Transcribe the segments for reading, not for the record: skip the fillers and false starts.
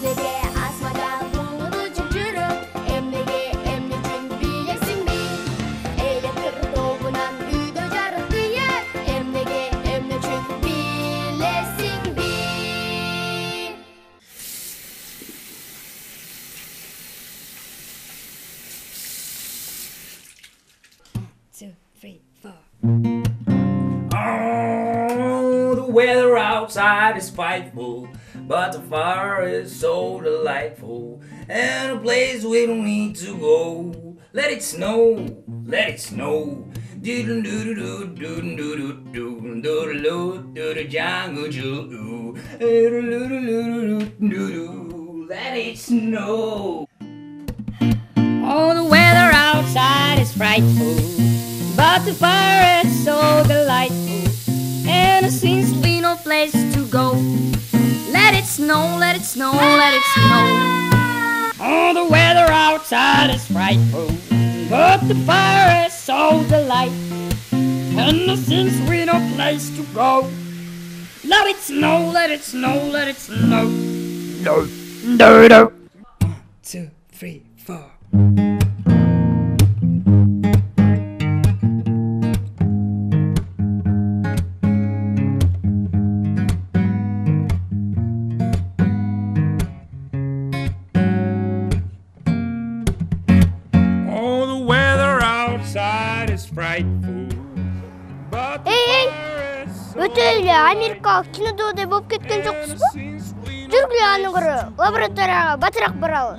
Emnege asmadan bulunu çuçurup emne için bilesin bir Eyle doğunan üydö jarık diye emne için bilesin bir 2, 3, 4. Oh, the weather outside is frightful, but the fire is so delightful, and a place we don't need to go. Let it snow, let it snow. Doodle doodle doodle doodle doodle doodle doodle jungle doodle doodle doodle. Let it snow. Oh, the weather outside is frightful, but the fire is so delightful, and there seems to be no place to go. Let it snow, let it snow, let it snow. Oh, the weather outside is frightful, but the fire is so delightful, and there seems to be no place to go. Let it snow, let it snow, let it snow. No, no, no. 1, 2, 3, 4. Oh, the weather outside is frightful, but the Hey, fire is so Өтө эле америкалык кинододай болуп кеткен жокпузбу? Жүргүлө аны көрө, лабораторияга батыраак баралы.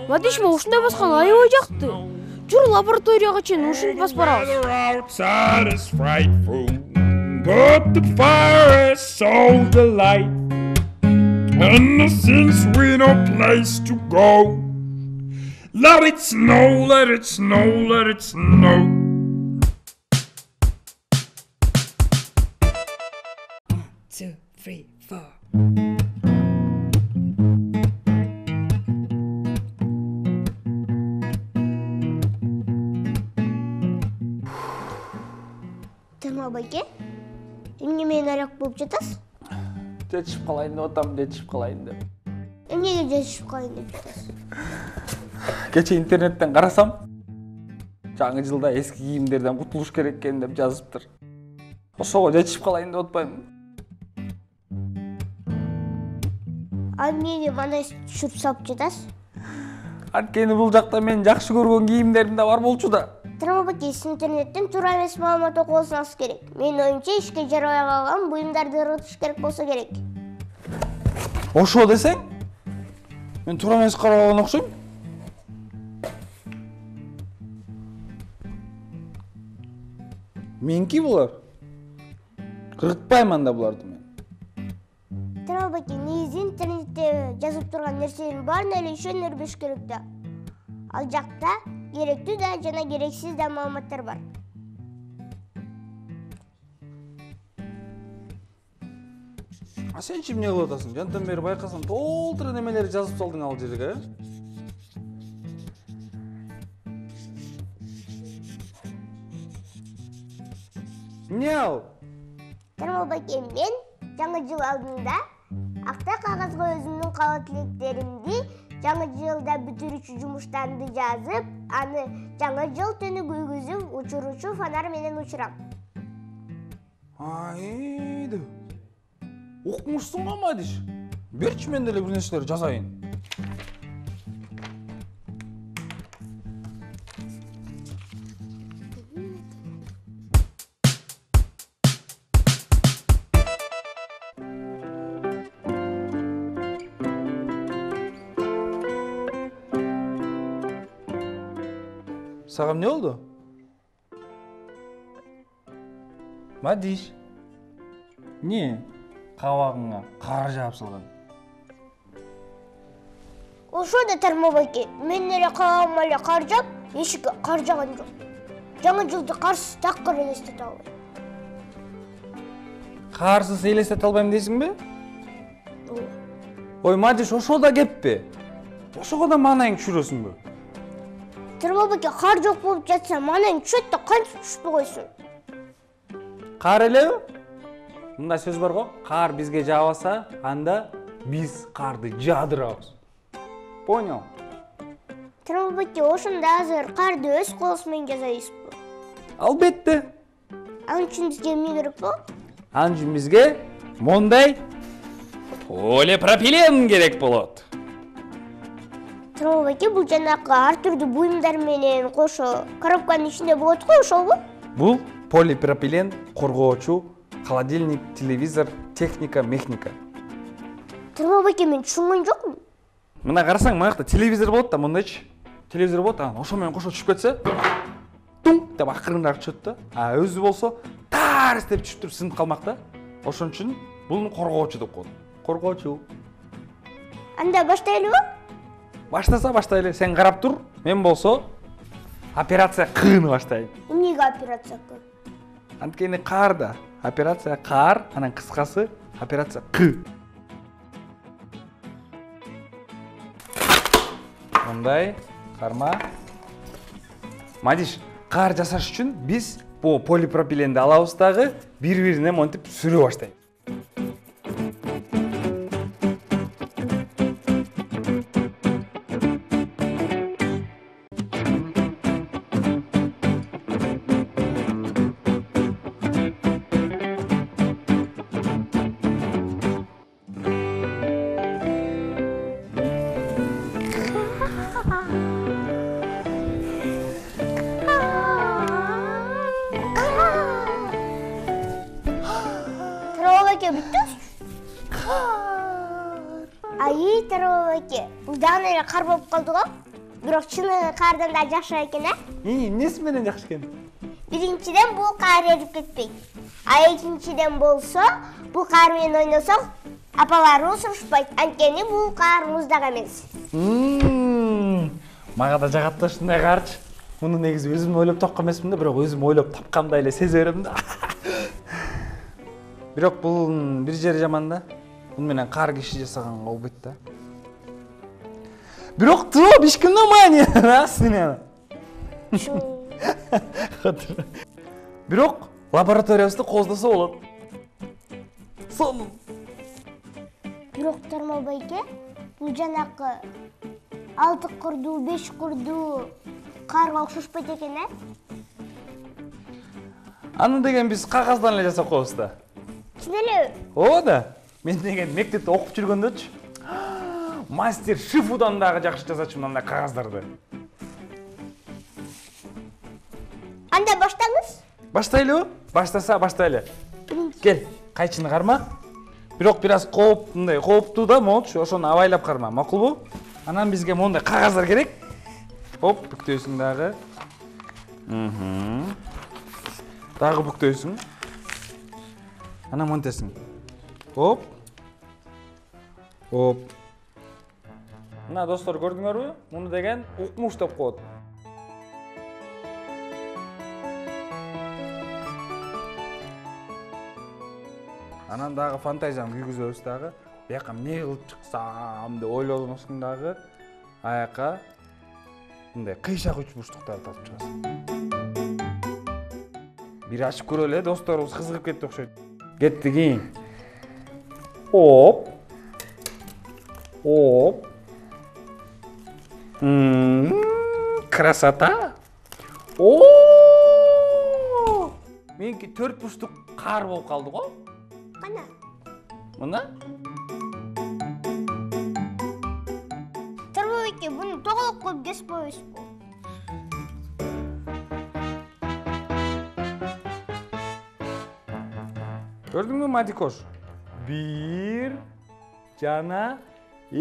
Матишма ушундай баскан аябай жакты. Жүр лабораторияга чейин ушинтип басып барабыз. weather outside is frightful, but the fire is so delightful, and since we no place to go, let it snow, let it snow, let it snow. 2, 3, 4. Тырма байке, эмне менен арак болуп жатасыз? Жетишип калайын деп атам, жетишип калайын деп. Эмнеге жетишип калайын деп жатасыз? Кече интернеттен карасам, жаңы жылда эски кийимдерден кутулуш керек экен деп жазыптыр. Ошого жетишип калайын деп атпаймынбы? Ал эмнеге мындай түшүрүп салып жатасыз? Анткени бул жакта мен жакшы көргөн кийимдерим да бар болчу да. Тырма байке, сиз интернеттен туура эмес маалымат окуп алсаңыз керек. Менин оюмча ишке жарабай калган буюмдарды ыргытыш керек болсо керек. Ошо десең, мен туура эмес карап алган окшойм. Меники булар. Кыргытпайм анда буларды мен. Тырма байке, негизи интернетте жазып турган нерсенин баарын эле ишенер беш керек да. Ал жакта керектүү да жана керексиз да маалыматтар бар. А сен чим эмне кылып атасың? Жантан бери байкасам, толтура немелерди жазып салдың ал жерге, Эмне ал? Тырма байке, мен жаңы жыл алдында акта кагазга өзүмдүн каалоо тилектеримди, жаңы жылда бүтүрүүчү жумуштарымды жазып, аны жаңы жыл түнү күйгүзүп, учуруучу фонар менен учурам. Айды. Окумушсуң го Мадиш? Берчи мен деле бир нерселер жазайын. Сага эмне болду? Мадиш. Не? Кабагыңа кар жаап салган. Ошо да Тырма байке, мен эле кабагыма эле кар жаап, эшикке кар жаган жок. Жаңы жылды карсыз такыр элестете албайм. Карсыз элестете албайм дейсиңби? Ой, Мадиш, ошо да кеппи. Ошого да маанайың түшүрөсүңбү? Тырма байке, кар жок болуп жатса, маанайың түшөт да кантип түшпөй койсун? Кар элеби? Мындай сөз бар го, кар бизге жаабаса, анда биз карды жаадырабыз. Понял? Тырмалбеке, ошондо азыр карды өз колубуз менен жасайбызбы? Албетте. Ал үчүн бизге эмне керек болот? Ал үчүн бизге мондай полипропилен керек болот. Тырмалбеке, бул жанакы ар түрдүү буюмдар менен кошо коробканын ичинде болот го, ошолбу? Бул полипропилен коргоочу холодильник, телевизор, техника, мехника. Тырмалбеке, мен түшүнгөн жокмун. Мына карасаң, мына жакта телевизор болот да, мындайчы. Телевизор болот, анан ошо менен кошо түшүп кетсе, тум деп акырыныраак түшөт да. А өзү болсо тарс деп түшүп туруп сынып калмак да. Ошон үчүн бул коргоочу деп коет. Коргоочу. Анда баштайлыбы? Баштаса баштайлы. Сен карап тур. Мен болсо операция Кны баштайм. Эмнеге операция К? Анткени карда операция кар, анан кыскасы операция К. Мындай карма. Мадиш, кар жасаш үчүн биз бу полипропиленди алабыз дагы бири-бирине монтип сүрө баштайбыз. Тырмалбеке, бүттүз? Ай, Тырмалбеке, бул дагы эле кар болуп калды го. Бирок чыны кардан да жакшы экен, а? Эмнеси менен жакшы экен? Биринчиден бул кар эрип кетпейт. А экинчиден болсо, бул кар менен ойносок, апаларыбыз урушпайт. Анткени бул кар муздак эмес. Мага да жагат да ушундай карчы. Муну негизи өзүм ойлоп тапкан эмесмин да, бирок өзүм ойлоп тапкандай эле сезе берем да. Бирок бул бир жери жаман да. Бул менен кар киши жасаганга болбойт да. Бирок то бишкимдин мани, сен. Бирок лабораториябызды кооздосо болот. Сонун. Бирок Тырмалбеке, бул жанакы 6 курдуу, 5 курдуу карга окшошпойт экен, а? Аны деген биз кагаздан эле жасап коебуз да. Чын элеби? О да. Мен деген мектепте окуп жүргөндөчү. Мастер Шифудан дагы жакшы жасачу мындай кагаздарды. Анда баштаңыз. Баштайлыбы? Баштаса баштайлы. Кел, кайчыны карма. Бирок бир аз кооптуу да, молчу, ошону абайлап карма, макулбу? Анан бизге мондай кагаздар керек. Оп, бүктөйсүң дагы. Дагы бүктөйсүң. Анан монтесиң. Оп. Оп. Мына достор, көрдүңөрбү? Муну деген укмуш деп коет. Анан дагы фантазиям күйгүзөбүз дагы. Бияка эмне кылып чыксам деп ойлоносуң дагы. Аяка мындай кыйшак үч бурчтуктарды тартып чыгасың. Бир ачып көрөлү, досторубуз кызыгып кетти окшойт. Кеттик кийин. Оп. Оп. Красота. О! Меники 4 бурчтук кар болуп калды го. Кана? Мына? Тырмалбеке, буну тоголоп коюп кесип койбойсузбу? Көрдүңбү, Мадикош? 1 жана 2.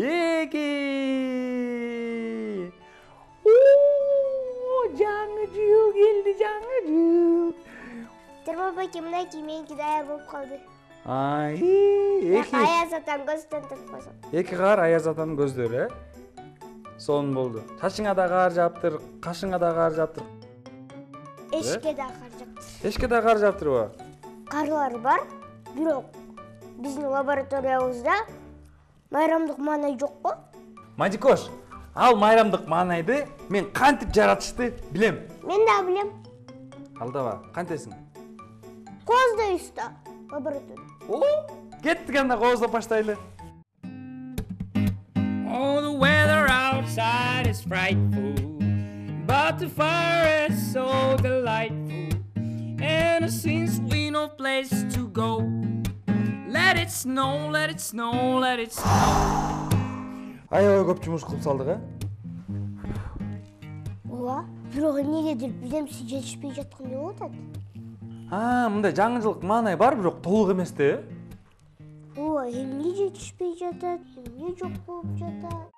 Жаңы жыл келди, жаңы жыл. Тырмалбеке, мынакей меники даяр болуп калды. Ай, Аяз атанын көзүнөн туруп койсоң. 2 кар Аяз атанын көздөрү, сонун болду. Чачыңа да кар жаптыр, кашыңа да кар жаптыр. Эшикке да кар жаптыр. Эшикке да кар жаптырбы? Карлар бар, бирок биздин лабораториябызда майрамдык маанай жок го. Мадикош, ал майрамдык маанайды мен кантип жаратышты билем. Мен да билем. Алдаба, кантесиң? Кооздойбуз да лаборатория. О, кеттик анда кооздоп баштайлы. Oh, the weather outside is frightful, but the fire is so delightful. And since we no place to go, let it snow, let it snow, let it snow. Аябай көп жумуш кылып салдык, Ооба, бирок эмнегедир биземси жетишпей жаткандай болуп атат. Мындай жаңы маанай бар, бирок толук эмес да. Ооба, эмне жетишпей жатат, эмне жок болуп жатат.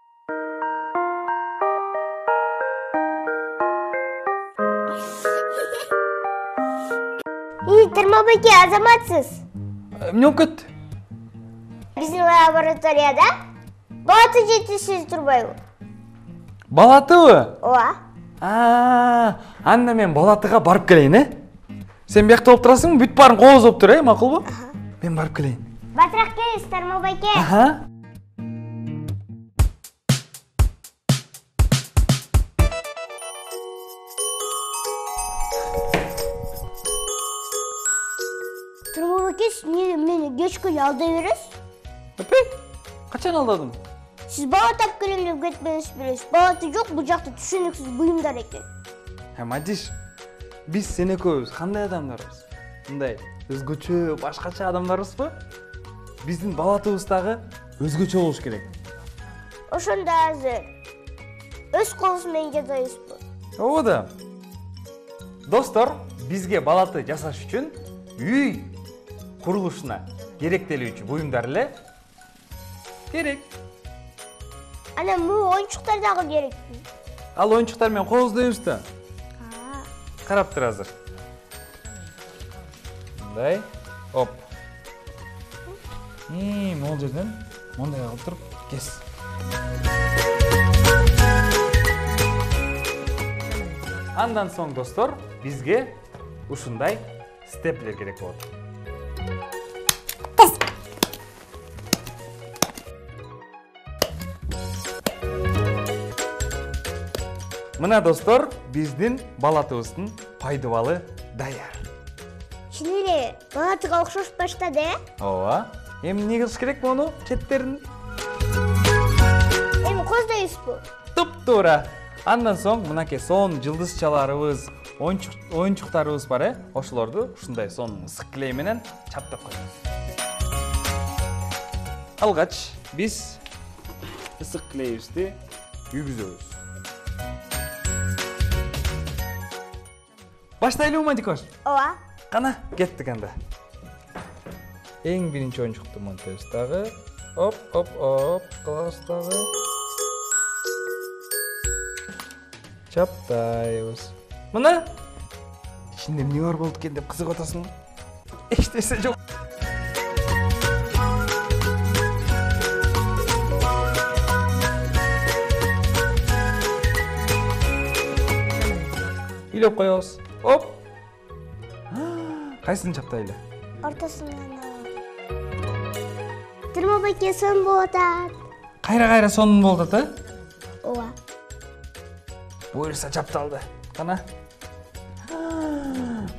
Тырмабеке, азаматсыз. Эмне болуп кетти? Биздин лабораторияда балаты жетишсиз турбайбы? Балатыбы? Ооба. Анда мен балатыга барып келейин, Сен биякта болуп турасыңбы? Бүт баарын кооз болуп тур, макулбу? Мен барып келейин. Батыраак келиңиз, Тырмабеке. Тырмабеке, сиз эмнеге мени кечке алдай бересиз? Качан алдадым? Сиз бала тап келем деп кетпеңиз бересиз. Балаты жок, бул жакта түшүнүксүз буюмдар экен. Мадиш, биз сен экөөбүз кандай адамдарбыз? Мындай өзгөчө, башкача адамдарбызбы? Биздин балатыбыз дагы өзгөчө болуш керек. Ошондо азыр өз колубуз менен жасайбызбы? Ооба да. Достор, бизге балаты жасаш үчүн үй курулушуна керектелүүчү буюмдар эле керек. Анан бул оюнчуктар дагы керекпи? Ал оюнчуктар менен кооздойбуз да. Карап тур азыр. Мындай, оп. Могул жерден мындай алып туруп кес. Андан соң достор, бизге ушундай степлер керек болот. Мына достор, биздин балатыбыздын пайдыбалы даяр. Чын эле балатыга окшош баштады, Ооба. Эми эмне кылыш керек мону? Четтерин эми кооздойбузбу? туп-туура. Андан соң мынакей сон жылдызчаларыбыз, оюнчуктарыбыз бар, ошолорду ушундай сон ысык клей менен чаптап коебуз. Алгач биз ысык клейибизди үйгүзөбүз. Баштайлыбы, Мадикош? Ооба. Кана, кеттик анда. Эң биринчи оюнчукту монтойбуз дагы. Оп, кылабыз дагы. Чаптайбыз. Мына ичинде эмне бар болду экен деп кызыгып атасыңбы? Эч нерсе жок. Үйлөп коебуз. Оп. Кайсысын чаптайлы? Ортосунан алып. Тырмабеке, сон болуп атат. Кайра сонун болду да? Ооба. Буюрса чапталды. Кана.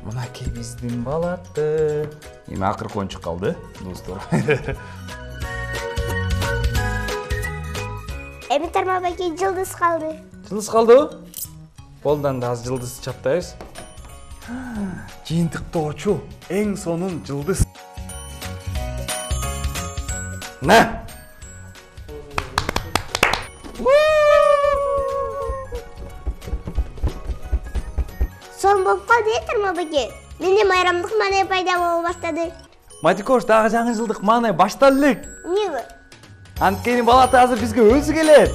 Мынакей биздин балаты. Эми акыркы оюнчук калды, достор. Эми Тырмабеке, жылдыз калды. Жылдыз калдыбы? Болду анда аз жылдыз чаптайбыз. Жыйынтыктоочу эң сонун жылдыз. На! Сон болуп калды, Тырмабеке. Менде майрамдык маанай пайда боло баштады. Матикош, дагы жаңы жылдык маанай башталды элек. Эмнеге? Анткени балаты азыр бизге өзү келет.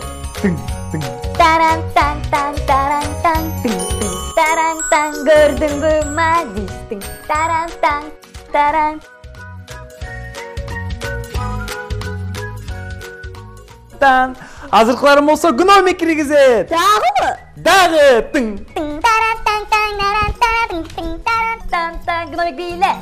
Таран-тан, таран-тан, көрдүңбү Мадиштин? Таран-тан. Азыркыларым болсо гном киргизет. Дагыбы? Дагы тың. Таран-тан, гномик бийле.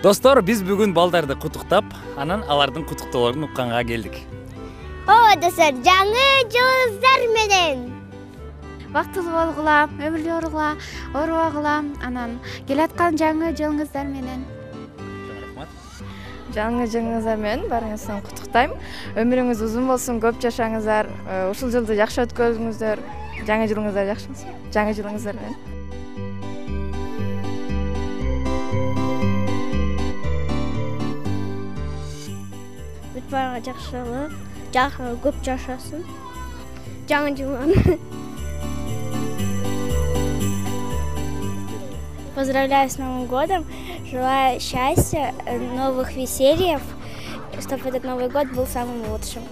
Достор, биз бүгүн балдарды кутуктап, анан алардын кутуктоолорун укканга келдик. Ооба достор, жаңы жылыңыздар менен. Бактылуу болгула, өмүрлүү оорубагыла, анан келаткан жаңы жылыңыздар менен. Жаңы жылыңыздар менен баарыңызды куттуктайм. Өмүрүңүз узун болсун, көп жашаңыздар, ушул жылды жакшы өткөрүңүздөр. Жаңы жылыңыздар жакшы болсун. Жаңы жылыңыздар менен. Бүт баарга жакшылык, көп жашасын. Жаңы жылын. Поздравляю с Новым годом, желаю счастья, новых весельев, чтобы этот Новый год был самым лучшим.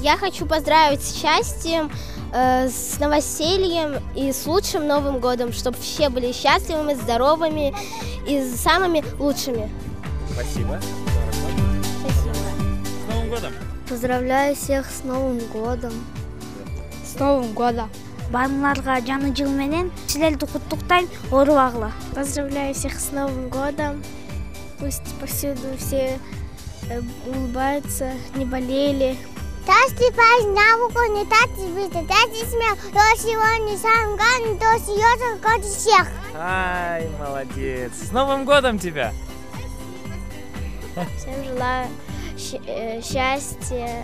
Я хочу поздравить с счастьем, с новосельем и с лучшим Новым годом, чтобы все были счастливыми, здоровыми и самыми лучшими. Спасибо. Спасибо. С Новым годом. Поздравляю всех с Новым годом. С Новым годом. Баарыңарга жаңы жыл менен силерди куттуктайм, оорубагыла. Поздравляю всех с Новым годом. Пусть повсюду все улыбаются, не болели. Тасти празднаву тати бите, тати смех, тоси вони санган, тоси йоза годи всех. Ай, молодец. С Новым годом тебя. Всем желаю счастья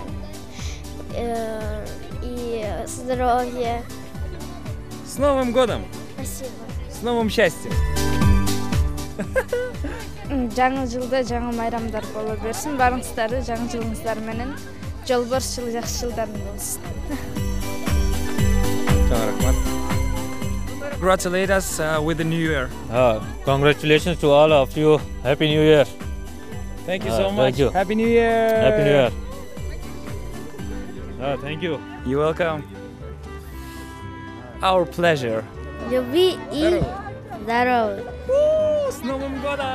и здоровья. С Новым годом. Спасибо. С новым счастьем. Жаңы жылда жаңы майрамдар боло берсин. Баарыңыздарды жаңы жылыңыздар менен жолборс жылы жакшы жылдарың болсун. Congratulate us with the new year. Congratulations to all of you. Happy New Year. Thank you so much. Thank you. Happy New Year. Happy New Year. Thank you. You're welcome. Our pleasure. Люби и здоровья. С Новым годом!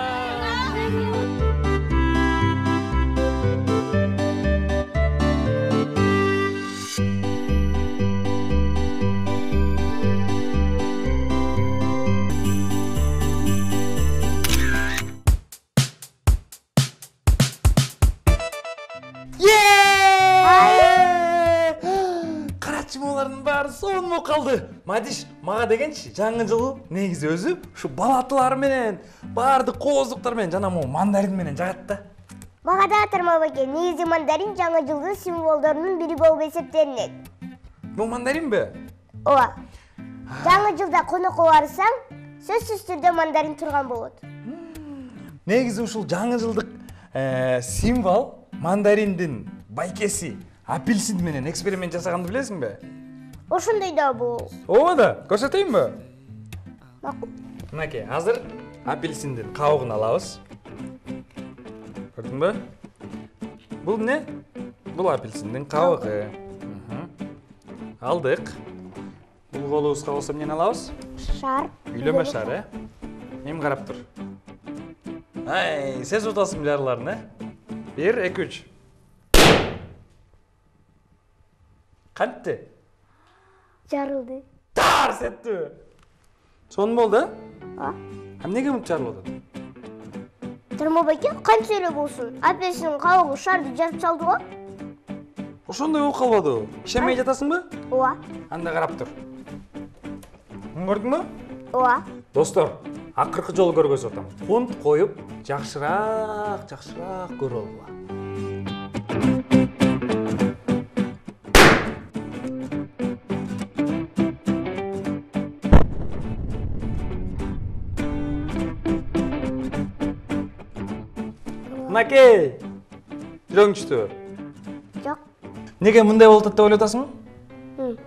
Карачымалардын баары сонун калды. Мадиш, мага дегенчи, жаңы жыл негизи өзү ушу балатылар менен, баардык кооздуктар менен жана могу мандарин менен жагат да. Мага да Тармабаке, негизи мандарин жаңы жылдын символдорунун бири болуп эсептелинет. Бул мандаринби? Ооба. Жаңы жылда конокко барсаң, сөзсүз түрдө мандарин турган болот. Негизи ушул жаңы жылдык символ мандариндин байкеси апельсин менен эксперимент жасаганды билесиңби? Ошондой да бул. Ооба да, көрсөтөйүнбү? Макул. Мынакей, азыр апельсиндин кабыгын алабыз. Көрдүңбү? Бул эмне? Бул апельсиндин кабыгы. Алдык. Бул колубузга болсо эмнени алабыз? Шар. Үйлөмө шар, Эми карап тур. Ай, сезип атасың жарыларын, 1, 2, 3. Кантты? Жарылды. Тарс этти. Сонун болду, А? Эмнеге мынтип жарылып атат? Тармабаке, канча эле болсун? Апельсиндин кабыгы шарды жарып салды го? Ошондой болуп калбады. Ишенбей жатасыңбы? Ооба. Анда карап тур. Көрдүңбү? Ооба. Достор, акыркы жолу көргөзүп атам. Фунт коюп, жакшыраак көрө алгыла. Мынакей, жүрөгүң түштүбү? Жок. Неге мындай болуп атат деп ойлоп атасыңбы?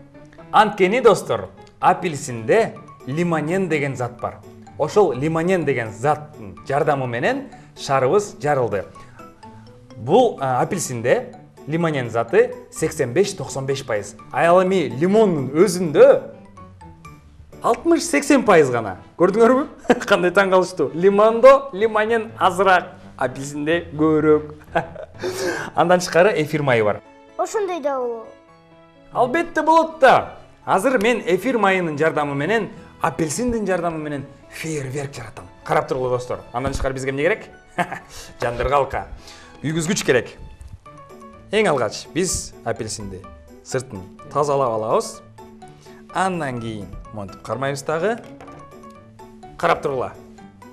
Анткени достор, апельсинде лимонен деген зат бар. Ошол лимонен деген заттын жардамы менен шарыбыз жарылды. Бул апельсинде лимонен заты 85-95%. Ал эми лимондун өзүндө 60-80% гана. Көрдүңөрбү? Кандай таң калыштуу. Лимондо лимонен азыраак, апельсинде көбүрөөк. Андан тышкары эфир майы бар. Ошондой да болот. Албетте болот да. Азыр мен эфир майынын жардамы менен апельсиндин жардамы менен фейерверк жаратам. Карап тургула достор. Андан тышкары бизге эмне керек? Жандырга алка. Үйгүзгүч керек. Эң алгач биз апельсинди сыртын тазалап алабыз. Андан кийин монтип кармайбыз дагы. Карап тургула.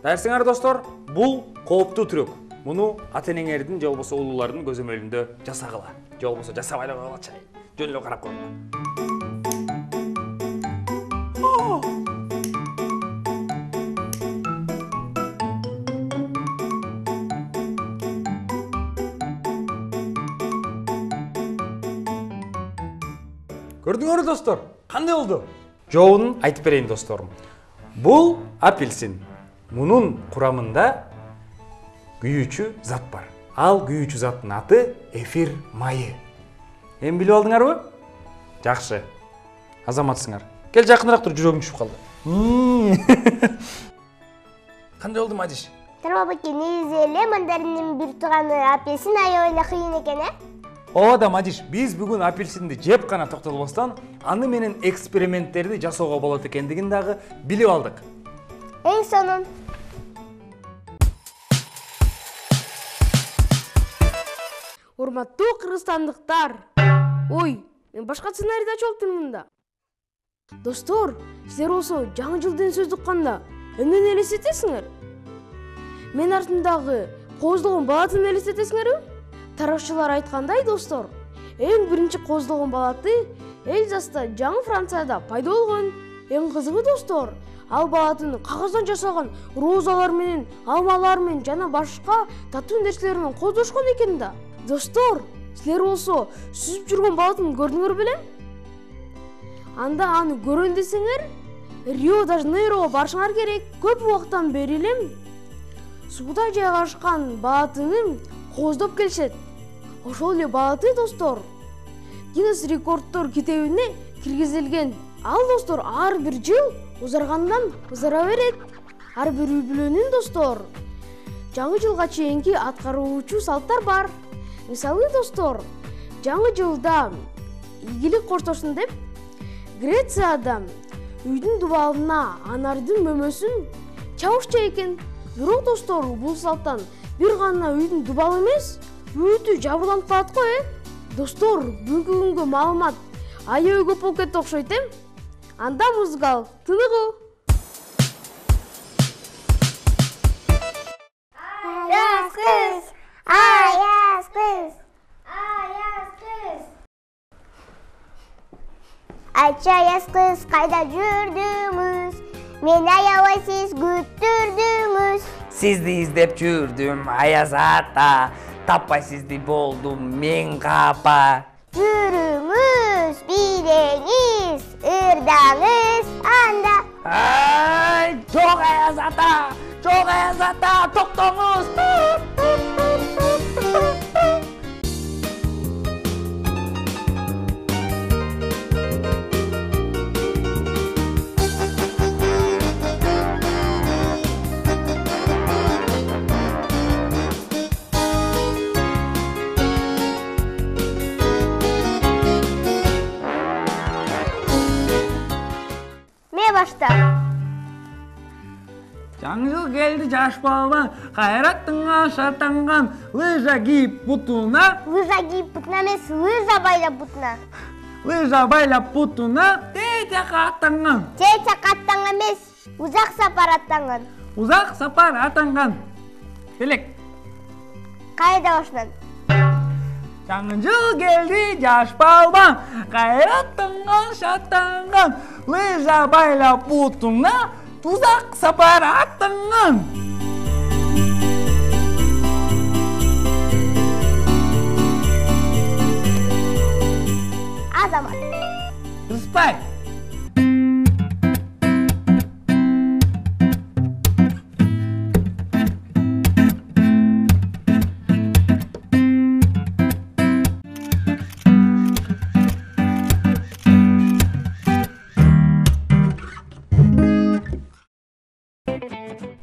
Дайырсыңар достор, бул кооптуу түрөк. Муну ата-энеңердин же болбосо улуулардын көзөмөлүндө жасагыла. Же болбосо жасабай эле койгула чай. Жөн эле карап койгула. Көрдүңөрбү достор? Кандай болду? Жообун айтып берейин досторум. Бул апельсин. Мунун курамында күйүүчү зат бар. Ал күйүүчү заттын аты эфир майы. Эми билип алдыңарбы? Жакшы. Азаматсыңар. Кел жакыныраак тур, жүрөгүм түшүп калды. Кандай болду Мадиш? Тарба баке, негизи эле мандариндин бир тууганы апельсин аябай эле кыйын экен, Ооба да Мадиш, биз бүгүн апельсинди жеп гана токтолбостон, аны менен эксперименттерди жасоого болот экендигин дагы билип алдык. Эң сонун. Урматтуу кыргызстандыктар. Ой, мен башка сценарийди ачып алыптырмын мында. Достор, силер болсо жаңы жылдын сөз укканда эмнени элестетесиңер? Мен артындагы кооздолгон балатын элестетесиңерби? Тарашчылар айткандай, достор, эң биринчи кооздолгон балаты Эльзаста, жаңы Францияда пайда болгон. Эң кызыгы, достор, ал балатын кагаздан жасалган розалар менен, алмалар менен жана башка татуу нерселер менен кооздошкон экен да. Достор, силер болсо сүзүп жүргөн балатын көрдүңөр белем? Анда аны көрөн десеңер, Рио-де-Жанейрого барышыңар керек. Көп убакыттан бери элем сууда жайгашкан балатыны кооздоп келишет. Ошол эле балаты, достор, Гиннес рекордтор китебине киргизилген. Ал, достор, ар бир жыл узаргандан узара берет. Ар бир үй бүлөнүн, достор, жаңы жылга чейинки аткаруучу салттар бар. Мисалы, достор, жаңы жылда ийгилик коштошсун деп Грецияда үйдүн дубалына анардын мөмөсүн чабышчу экен. Бирок, достор, бул салттан бир гана үйдүн дубалы эмес, бүтү жабырланып калат го, Достор, бүгүнкү күнгө маалымат аябай көп болуп кетти окшойт, Анда музыкал тыныгуу. Аяз кыз, аяз кыз, аяз кыз. Айтчы, аяз кыз, кайда жүрдүңүз? Мени аябай сиз күттүрдүңүз. Сизди издеп жүрдүм, Аяз ата. Таппай сизди болдум мен капа. Жүрүңүз, биреңиз, ырдаңыз анда. Ай, жок Аяз ата, токтоңуз. Башта. Жаңы жыл келди, жаш балбан, кайраттыңа шаттанган, лыжа кийип бутуна. Лыжа кийип бутуна эмес, лыжа байлап бутуна. Лыжа байлап бутуна, течакка аттанган. Течакка аттанган эмес, узак сапар аттанган. Узак сапар аттанган. Белек. Кайда башынан? Жаңы жыл келди, жаш балбан, кайраттыңа шаттанган, лыжа байлап бутуна, узак сапар аттанган. Азамат. Успай.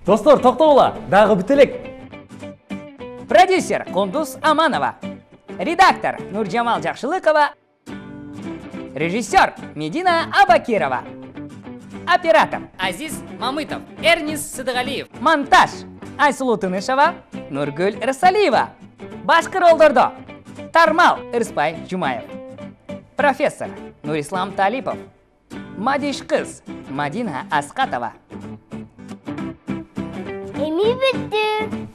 Достор, токтогула, дагы бүт элек. Продюсер Кундуз Аманова. Редактор Нуржамал Жакшылыкова. Режиссер Медина Абакирова. Оператор Азиз Мамытов, Эрнис Сыдыгалиев. Монтаж Айсулу Тынышева, Нургүл Рысалиева. Башкы ролдордо Тармал Ырыспай Жумаев. Профессор Нурислам Талипов. Мадиш кыз Мадина Аскатова. Эми бүттү.